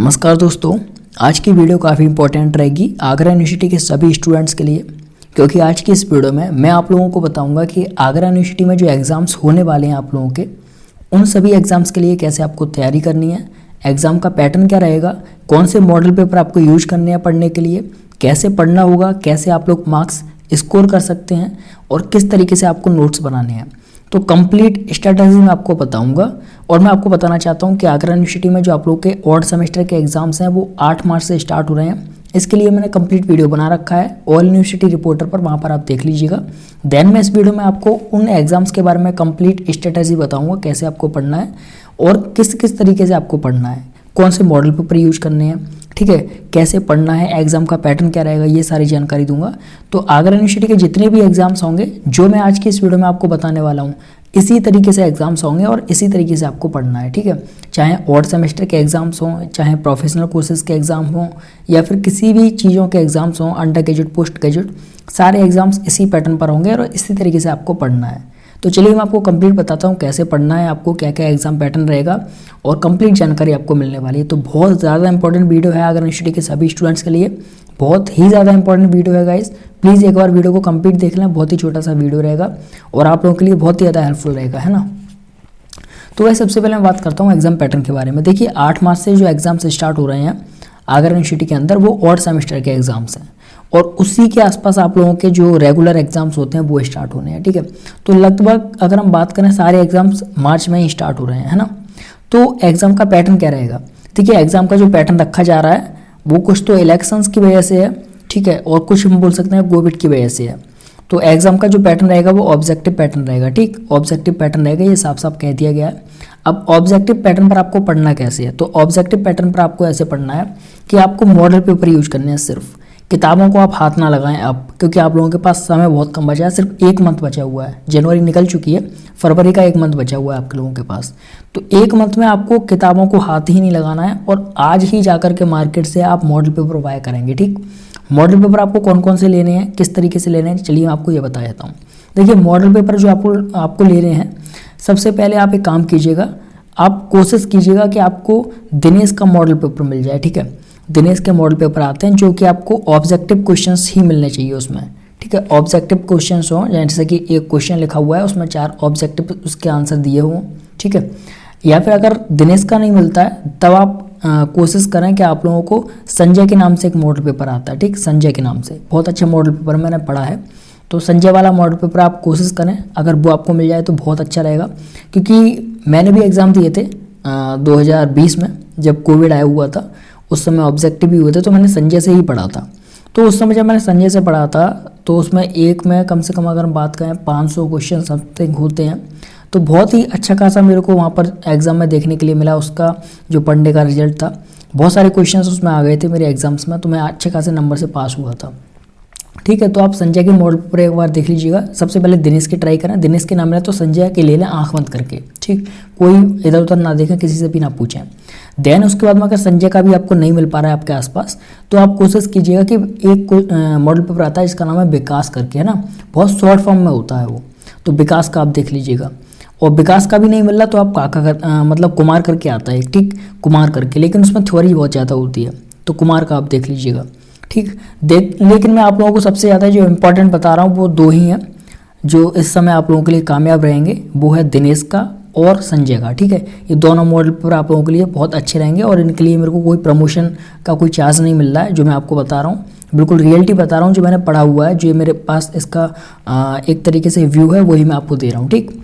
नमस्कार दोस्तों, आज की वीडियो काफ़ी इंपॉर्टेंट रहेगी आगरा यूनिवर्सिटी के सभी स्टूडेंट्स के लिए, क्योंकि आज की इस वीडियो में मैं आप लोगों को बताऊंगा कि आगरा यूनिवर्सिटी में जो एग्ज़ाम्स होने वाले हैं आप लोगों के, उन सभी एग्ज़ाम्स के लिए कैसे आपको तैयारी करनी है, एग्ज़ाम का पैटर्न क्या रहेगा, कौन से मॉडल पेपर आपको यूज करने हैं पढ़ने के लिए, कैसे पढ़ना होगा, कैसे आप लोग मार्क्स स्कोर कर सकते हैं और किस तरीके से आपको नोट्स बनाने हैं। तो कंप्लीट स्ट्रेटजी मैं आपको बताऊंगा। और मैं आपको बताना चाहता हूं कि आगरा यूनिवर्सिटी में जो आप लोग के ऑड सेमेस्टर के एग्जाम्स हैं वो 8 मार्च से स्टार्ट हो रहे हैं। इसके लिए मैंने कंप्लीट वीडियो बना रखा है ऑल यूनिवर्सिटी रिपोर्टर पर, वहां पर आप देख लीजिएगा। देन मैं इस वीडियो में आपको उन एग्जाम्स के बारे में कंप्लीट स्ट्रेटजी बताऊंगा, कैसे आपको पढ़ना है और किस किस तरीके से आपको पढ़ना है, कौन से मॉडल पेपर यूज करने हैं, ठीक है, कैसे पढ़ना है, एग्जाम का पैटर्न क्या रहेगा, ये सारी जानकारी दूंगा। तो आगरा यूनिवर्सिटी के जितने भी एग्जाम्स होंगे जो मैं आज की इस वीडियो में आपको बताने वाला हूँ, इसी तरीके से एग्जाम्स होंगे और इसी तरीके से आपको पढ़ना है, ठीक है। चाहे ऑड सेमेस्टर के एग्जाम्स हों, चाहे प्रोफेशनल कोर्सेज के एग्जाम हों, या फिर किसी भी चीज़ों के एग्जाम्स हों, अंडर ग्रेजुएट, पोस्ट ग्रेजुएट, सारे एग्जाम्स इसी पैटर्न पर होंगे और इसी तरीके से आपको पढ़ना है। तो चलिए मैं आपको कंप्लीट बताता हूँ कैसे पढ़ना है, आपको क्या क्या एग्जाम पैटर्न रहेगा और कंप्लीट जानकारी आपको मिलने वाली है। तो बहुत ज़्यादा इंपॉर्टेंट वीडियो है आगरा यूनिवर्सिटी के सभी स्टूडेंट्स के लिए, बहुत ही ज़्यादा इंपॉर्टेंट वीडियो है गाइस। प्लीज़ एक बार वीडियो को कंप्लीट देख लें, बहुत ही छोटा सा वीडियो रहेगा और आप लोगों के लिए बहुत ही ज़्यादा हेल्पफुल रहेगा, है ना। तो वह सबसे पहले मैं बात करता हूँ एग्जाम पैटर्न के बारे में। देखिए 8 मार्च से जो एग्जाम्स स्टार्ट हो रहे हैं आगरा यूनिवर्सिटी के अंदर, वो ऑड सेमेस्टर के एग्जाम्स हैं और उसी के आसपास आप लोगों के जो रेगुलर एग्जाम्स होते हैं वो स्टार्ट होने हैं, ठीक है। तो लगभग अगर हम बात करें सारे एग्जाम्स मार्च में ही स्टार्ट हो रहे हैं, है ना। तो एग्जाम का पैटर्न क्या रहेगा, देखिए एग्जाम का जो पैटर्न रखा जा रहा है वो कुछ तो इलेक्शंस की वजह से है, ठीक है, और कुछ हम बोल सकते हैं कोविड की वजह से है। तो एग्जाम का जो पैटर्न रहेगा वो ऑब्जेक्टिव पैटर्न रहेगा, ठीक, ऑब्जेक्टिव पैटर्न रहेगा, ये साफ साफ कह दिया गया है। अब ऑब्जेक्टिव पैटर्न पर आपको पढ़ना कैसे है, तो ऑब्जेक्टिव पैटर्न पर आपको ऐसे पढ़ना है कि आपको मॉडल पेपर यूज करने हैं, सिर्फ किताबों को आप हाथ ना लगाएं अब, क्योंकि आप लोगों के पास समय बहुत कम बचा है, सिर्फ 1 मंथ बचा हुआ है। जनवरी निकल चुकी है, फरवरी का 1 मंथ बचा हुआ है आपके लोगों के पास। तो 1 मंथ में आपको किताबों को हाथ ही नहीं लगाना है और आज ही जाकर के मार्केट से आप मॉडल पेपर बाय करेंगे, ठीक। मॉडल पेपर आपको कौन कौन से लेने हैं, किस तरीके से लेने हैं, चलिए मैं आपको ये बता देता हूँ। देखिए मॉडल पेपर जो आपको ले रहे हैं, सबसे पहले आप एक काम कीजिएगा, आप कोशिश कीजिएगा कि आपको दिनेश का मॉडल पेपर मिल जाए, ठीक है। दिनेश के मॉडल पेपर आते हैं जो कि आपको ऑब्जेक्टिव क्वेश्चंस ही मिलने चाहिए उसमें, ठीक है। ऑब्जेक्टिव क्वेश्चंस हो, जैसे कि एक क्वेश्चन लिखा हुआ है उसमें 4 ऑब्जेक्टिव उसके आंसर दिए हों, ठीक है। या फिर अगर दिनेश का नहीं मिलता है तब आप कोशिश करें कि आप लोगों को संजय के नाम से एक मॉडल पेपर आता है, ठीक, संजय के नाम से बहुत अच्छा मॉडल पेपर मैंने पढ़ा है। तो संजय वाला मॉडल पेपर आप कोशिश करें, अगर वो आपको मिल जाए तो बहुत अच्छा रहेगा, क्योंकि मैंने भी एग्ज़ाम दिए थे 2020 में, जब कोविड आया हुआ था, उस समय ऑब्जेक्टिव भी हुए थे, तो मैंने संजय से ही पढ़ा था। तो उस समय जब मैंने संजय से पढ़ा था तो उसमें एक में कम से कम अगर हम बात करें 500 क्वेश्चन समथिंग होते हैं, तो बहुत ही अच्छा खासा मेरे को वहाँ पर एग्ज़ाम में देखने के लिए मिला। उसका जो पढ़ने का रिजल्ट था, बहुत सारे क्वेश्चंस उसमें आ गए थे मेरे एग्जाम्स में, तो मैं अच्छे खासे नंबर से पास हुआ था, ठीक है। तो आप संजय के मॉडल पर एक बार देख लीजिएगा। सबसे पहले दिनेश के ट्राई करें, दिनेश के नाम मिला तो संजय के ले लें आँख बंद करके, ठीक, कोई इधर उधर ना देखें, किसी से भी ना पूछें। देन उसके बाद में अगर संजय का भी आपको नहीं मिल पा रहा है आपके आसपास, तो आप कोशिश कीजिएगा कि एक मॉडल पेपर आता है जिसका नाम है विकास करके, है ना, बहुत शॉर्ट फॉर्म में होता है वो, तो विकास का आप देख लीजिएगा। और विकास का भी नहीं मिल रहा तो आप मतलब कुमार करके आता है, ठीक, कुमार करके, लेकिन उसमें थ्योरी बहुत ज़्यादा होती है, तो कुमार का आप देख लीजिएगा, ठीक। लेकिन मैं आप लोगों को सबसे ज़्यादा जो इम्पोर्टेंट बता रहा हूँ वो 2 ही हैं जो इस समय आप लोगों के लिए कामयाब रहेंगे, वो है दिनेश का और संजय का, ठीक है। ये दोनों मॉडल पेपर आप लोगों के लिए बहुत अच्छे रहेंगे और इनके लिए मेरे को कोई प्रमोशन का कोई चार्ज नहीं मिल रहा है, जो मैं आपको बता रहा हूँ बिल्कुल रियलिटी बता रहा हूँ, जो मैंने पढ़ा हुआ है, जो मेरे पास इसका एक तरीके से व्यू है वही मैं आपको दे रहा हूँ, ठीक।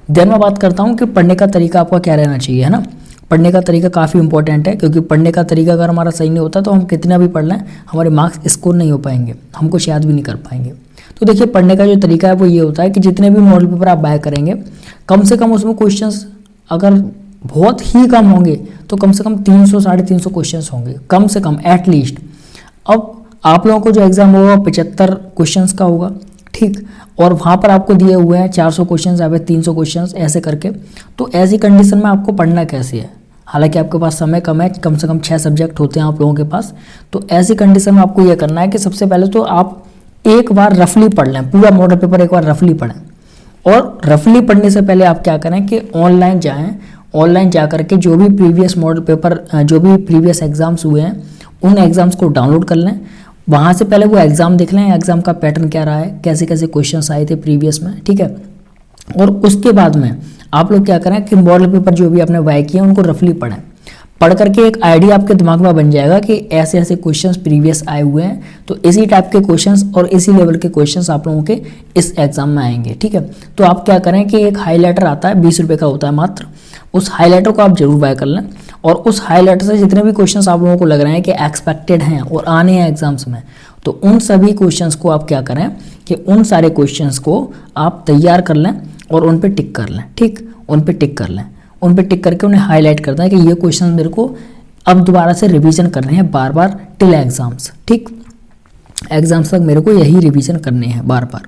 देन मैं बात करता हूँ कि पढ़ने का तरीका आपका क्या रहना चाहिए, है ना। पढ़ने का तरीका काफ़ी इंपॉर्टेंट है, क्योंकि पढ़ने का तरीका अगर हमारा सही नहीं होता तो हम कितना भी पढ़ लें हमारे मार्क्स स्कोर नहीं हो पाएंगे, हम कुछ याद भी नहीं कर पाएंगे। तो देखिए पढ़ने का जो तरीका है वो ये होता है कि जितने भी मॉडल पेपर आप बाय करेंगे, कम से कम उसमें क्वेश्चंस अगर बहुत ही कम होंगे तो कम से कम 300 साढ़े 300 क्वेश्चंस होंगे, कम से कम एटलीस्ट। अब आप लोगों को जो एग्ज़ाम होगा 75 क्वेश्चंस का होगा, ठीक, और वहाँ पर आपको दिए हुए हैं 400 क्वेश्चंस या फिर 300 क्वेश्चंस ऐसे करके। तो ऐसी कंडीशन में आपको पढ़ना कैसे है, हालांकि आपके पास समय कम है, कम से कम 6 सब्जेक्ट होते हैं आप लोगों के पास। तो ऐसी कंडीशन में आपको ये करना है कि सबसे पहले तो आप एक बार रफली पढ़ लें, पूरा मॉडल पेपर एक बार रफली पढ़ें। और रफली पढ़ने से पहले आप क्या करें कि ऑनलाइन जाएं, ऑनलाइन जा करके जो भी प्रीवियस मॉडल पेपर जो भी प्रीवियस एग्जाम्स हुए हैं उन एग्जाम्स को डाउनलोड कर लें। वहाँ से पहले वो एग्ज़ाम देख लें, एग्ज़ाम का पैटर्न क्या रहा है, कैसे कैसे क्वेश्चंस आए थे प्रीवियस में, ठीक है। और उसके बाद में आप लोग क्या करें कि मॉडल पेपर जो भी आपने वाई किए उनको रफली पढ़ें। पढ़ करके एक आइडिया आपके दिमाग में बन जाएगा कि ऐसे ऐसे क्वेश्चंस प्रीवियस आए हुए हैं, तो इसी टाइप के क्वेश्चंस और इसी लेवल के क्वेश्चंस आप लोगों के इस एग्जाम में आएंगे, ठीक है। तो आप क्या करें कि एक हाईलाइटर आता है, 20 रुपये का होता है मात्र, उस हाईलाइटर को आप जरूर बाय कर लें। और उस हाईलाइटर से जितने भी क्वेश्चंस आप लोगों को लग रहे हैं कि एक्सपेक्टेड हैं और आने हैं एग्जाम्स में, तो उन सभी क्वेश्चंस को आप क्या करें कि उन सारे क्वेश्चंस को आप तैयार कर लें और उन पे टिक कर लें, ठीक, उन पे टिक कर लें। उन पे टिक करके उन्हें हाईलाइट करना है कि ये क्वेश्चन मेरे को अब दोबारा से रिवीजन करने हैं बार बार टिल एग्जाम्स, ठीक, एग्जाम्स तक मेरे को यही रिवीजन करने हैं बार बार।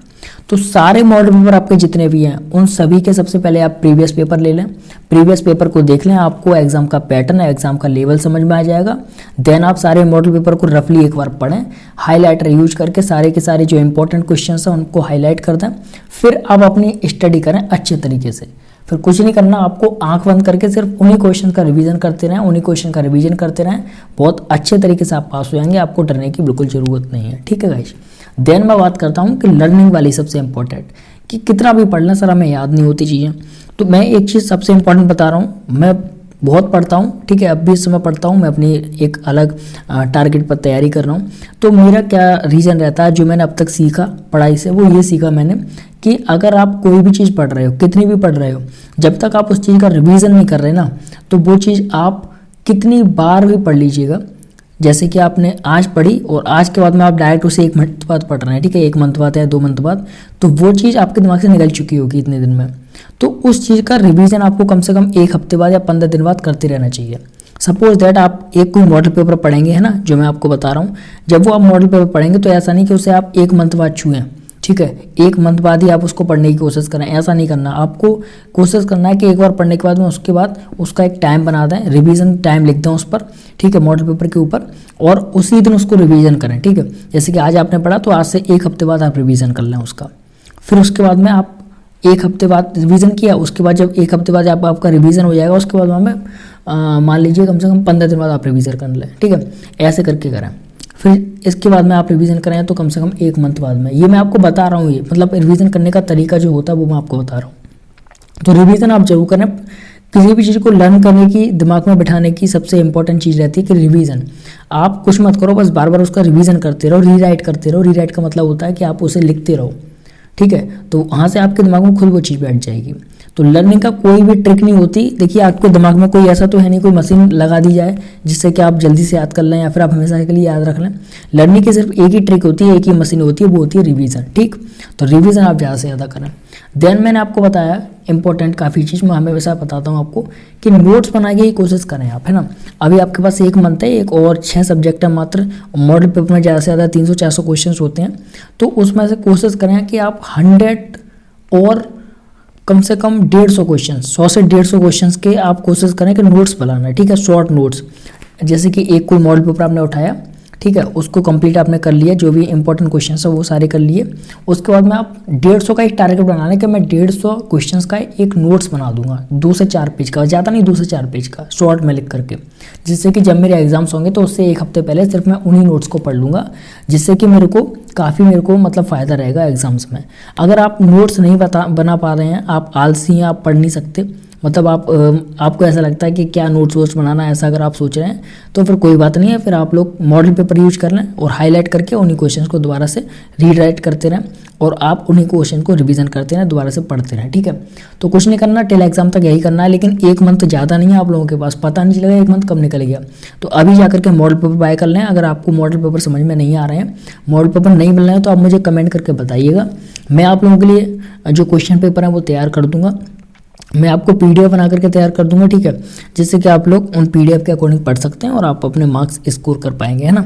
तो सारे मॉडल पेपर आपके जितने भी हैं उन सभी के सबसे पहले आप प्रीवियस पेपर ले लें, प्रीवियस पेपर को देख लें, आपको एग्जाम का पैटर्न, एग्जाम का लेवल समझ में आ जाएगा। देन आप सारे मॉडल पेपर को रफली एक बार पढ़ें, हाईलाइटर यूज करके सारे के सारे जो इंपॉर्टेंट क्वेश्चन हैं उनको हाईलाइट कर दें। फिर आप अपनी स्टडी करें अच्छे तरीके से। फिर कुछ नहीं करना, आपको आंख बंद करके सिर्फ उन्हीं क्वेश्चन का रिवीजन करते रहें, उन्हीं क्वेश्चन का रिवीजन करते रहें, बहुत अच्छे तरीके से आप पास हो जाएंगे, आपको डरने की बिल्कुल ज़रूरत नहीं है, ठीक है गाइस। देन मैं बात करता हूँ कि लर्निंग वाली सबसे इंपॉर्टेंट, कि कितना भी पढ़ना सर हमें याद नहीं होती चीज़ें। तो मैं एक चीज़ सबसे इंपॉर्टेंट बता रहा हूँ, मैं बहुत पढ़ता हूँ, ठीक है, अब भी इस समय पढ़ता हूँ, मैं अपनी एक अलग टारगेट पर तैयारी कर रहा हूँ। तो मेरा क्या रीज़न रहता है, जो मैंने अब तक सीखा पढ़ाई से, वो ये सीखा मैंने कि अगर आप कोई भी चीज़ पढ़ रहे हो, कितनी भी पढ़ रहे हो, जब तक आप उस चीज़ का रिवीजन नहीं कर रहे ना, तो वो चीज़ आप कितनी बार भी पढ़ लीजिएगा। जैसे कि आपने आज पढ़ी और आज के बाद में आप डायरेक्ट उसे 1 मंथ बाद पढ़ रहे हैं, ठीक है, 1 मंथ बाद या 2 मंथ बाद, तो वो चीज़ आपके दिमाग से निकल चुकी होगी इतने दिन में। तो उस चीज़ का रिवीजन आपको कम से कम 1 हफ्ते बाद या 15 दिन बाद करते रहना चाहिए। सपोज दैट आप एक कोई मॉडल पेपर पढ़ेंगे, है ना, जो मैं आपको बता रहा हूँ, जब वो आप मॉडल पेपर पढ़ेंगे तो ऐसा नहीं कि उसे आप 1 मंथ बाद छुएं, ठीक है, 1 मंथ बाद ही आप उसको पढ़ने की कोशिश करें, ऐसा नहीं करना। आपको कोशिश करना है कि एक बार पढ़ने के बाद में उसके बाद उसका एक टाइम बना दें, रिवीजन टाइम लिख दें उस पर, ठीक है, मॉडल पेपर के ऊपर, और उसी दिन उसको रिवीजन करें, ठीक है। जैसे कि आज आपने पढ़ा तो आज से 1 हफ्ते बाद आप रिवीजन कर लें उसका। फिर उसके बाद में आप 1 हफ्ते बाद रिवीजन किया, उसके बाद जब 1 हफ्ते बाद आपका रिवीजन हो जाएगा, उसके बाद में मान लीजिए कम से कम 15 दिन बाद आप रिवीजन कर लें, ठीक है, ऐसे करके करें। फिर इसके बाद में आप रिवीजन करें तो कम से कम 1 मंथ बाद में। ये मैं आपको बता रहा हूँ, ये मतलब रिवीजन करने का तरीका जो होता है वो मैं आपको बता रहा हूँ। तो रिवीजन आप जरूर करें। किसी भी चीज़ को लर्न करने की, दिमाग में बिठाने की सबसे इंपॉर्टेंट चीज़ रहती है कि रिवीजन। आप कुछ मत करो, बस बार बार उसका रिवीजन करते रहो, रीराइट करते रहो। रीराइट का मतलब होता है कि आप उसे लिखते रहो, ठीक है, तो वहाँ से आपके दिमाग में खुद वो चीज़ बैठ जाएगी। तो लर्निंग का कोई भी ट्रिक नहीं होती। देखिए आपके दिमाग में कोई ऐसा तो है नहीं, कोई मशीन लगा दी जाए जिससे कि आप जल्दी से याद कर लें या फिर आप हमेशा के लिए याद रख लें। लर्निंग की सिर्फ एक ही ट्रिक होती है, एक ही मशीन होती है, वो होती है रिवीजन, ठीक। तो रिवीजन आप ज़्यादा से ज़्यादा करें। देन मैंने आपको बताया इंपॉर्टेंट काफ़ी चीज़, मैं हमेशा बताता हूँ आपको कि नोट्स बना के ही कोशिश करें आप, है ना। अभी आपके पास 1 मंथ है, एक और 6 सब्जेक्ट है मात्र, मॉडल पेपर में ज़्यादा से ज़्यादा 300-400 क्वेश्चन होते हैं। तो उसमें से कोशिश करें कि आप 100 और कम से कम 150 क्वेश्चन, 100 से 150 क्वेश्चन के आप कोशिश करें कि नोट्स बनाना, ठीक है, शॉर्ट नोट्स। जैसे कि एक कोई मॉडल पेपर आपने उठाया, ठीक है, उसको कंप्लीट आपने कर लिया, जो भी इंपॉर्टेंट क्वेश्चन है वो सारे कर लिए। उसके बाद में आप 150 का एक टारगेट बनाना है कि मैं 150 क्वेश्चंस का एक नोट्स बना दूंगा, 2 से 4 पेज का, ज़्यादा नहीं, 2 से 4 पेज का शॉर्ट में लिख करके, जिससे कि जब मेरे एग्जाम्स होंगे तो उससे 1 हफ्ते पहले सिर्फ मैं उन्हीं नोट्स को पढ़ लूँगा, जिससे कि मेरे को मतलब फ़ायदा रहेगा एग्जाम्स में। अगर आप नोट्स नहीं बना पा रहे हैं, आप आलसी हैं, आप पढ़ नहीं सकते, मतलब आपको ऐसा लगता है कि क्या नोट्स वोट्स बनाना है, ऐसा अगर आप सोच रहे हैं तो फिर कोई बात नहीं है। फिर आप लोग मॉडल पेपर यूज कर लें और हाईलाइट करके उन्हीं क्वेश्चंस को दोबारा से रीराइट करते रहें और आप उन्हीं क्वेश्चन को रिवीजन करते रहें, दोबारा से पढ़ते रहें, ठीक है। तो कुछ नहीं करना, टिल एग्जाम तक यही करना है, लेकिन 1 मंथ ज़्यादा नहीं है आप लोगों के पास, पता नहीं चलेगा 1 मंथ कब निकल गया। तो अभी जाकर के मॉडल पेपर बाय कर लें। अगर आपको मॉडल पेपर समझ में नहीं आ रहे हैं, मॉडल पेपर नहीं मिल रहे हैं, तो आप मुझे कमेंट करके बताइएगा, मैं आप लोगों के लिए जो क्वेश्चन पेपर है वो तैयार कर दूंगा। मैं आपको PDF बना करके तैयार कर दूंगा, ठीक है, जिससे कि आप लोग उन PDF के अकॉर्डिंग पढ़ सकते हैं और आप अपने मार्क्स स्कोर कर पाएंगे, है ना।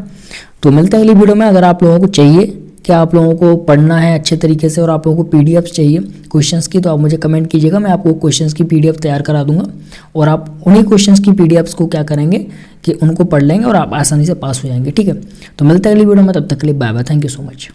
तो मिलते हैं अगली वीडियो में। अगर आप लोगों को चाहिए कि आप लोगों को पढ़ना है अच्छे तरीके से और आप लोगों को PDFs चाहिए क्वेश्चंस की, तो आप मुझे कमेंट कीजिएगा, मैं आपको क्वेश्चंस की PDF तैयार करा दूंगा और आप उन्हीं क्वेश्चंस की PDFs को क्या करेंगे कि उनको पढ़ लेंगे और आप आसानी से पास हो जाएंगे, ठीक है। तो मिलते हैं अगली वीडियो में, तब तक के लिए bye bye, thank you so much.